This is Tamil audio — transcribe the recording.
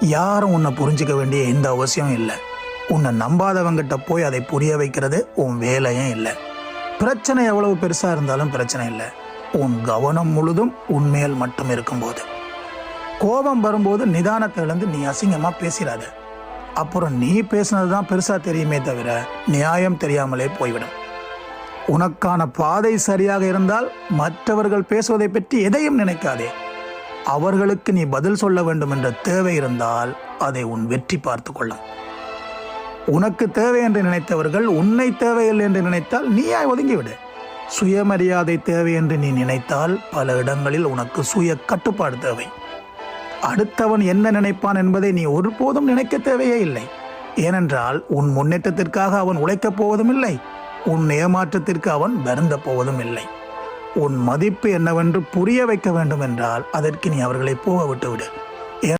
யாரும் உன்னை புரிஞ்சுக்க வேண்டிய எந்த அவசியம் இல்லை. உன்னை நம்பாதவங்கிட்ட போய் அதை புரிய வைக்கிறது உன் வேலையும் இல்லை. பிரச்சனை எவ்வளவு பெருசாக இருந்தாலும் பிரச்சனை இல்லை, உன் கவனம் முழுதும் உன்மேல் மட்டும் இருக்கும்போது. கோபம் வரும்போது நிதானத்தை இழந்து நீ அசிங்கமாக பேசிடாத. அப்புறம் நீ பேசுனது தான் பெருசாக தெரியுமே தவிர நியாயம் தெரியாமலே போய்விடும். உனக்கான பாதை சரியாக இருந்தால் மற்றவர்கள் பேசுவதை பற்றி எதையும் நினைக்காதே. அவர்களுக்கு நீ பதில் சொல்ல வேண்டும் என்ற தேவை இருந்தால் அதை உன் வெற்றி பார்த்து கொள்ளும். உனக்கு தேவை என்று நினைத்தவர்கள் உன்னை தேவையில்லை என்று நினைத்தால் நீயாய் ஒதுங்கிவிடு. சுயமரியாதை தேவை என்று நீ நினைத்தால் பல இடங்களில் உனக்கு சுய கட்டுப்பாடு தேவை. அடுத்தவன் என்ன நினைப்பான் என்பதை நீ ஒருபோதும் நினைக்க தேவையே இல்லை. ஏனென்றால் உன் முன்னேற்றத்திற்காக அவன் உழைக்கப் போவதும் இல்லை, உன் ஏமாற்றத்திற்கு அவன் வருந்த போவதும் இல்லை. உன் மதிப்பு என்னவென்று புரிய வைக்க வேண்டும் என்றால் அதற்கு நீ அவர்களை போக விட்டுவிடு.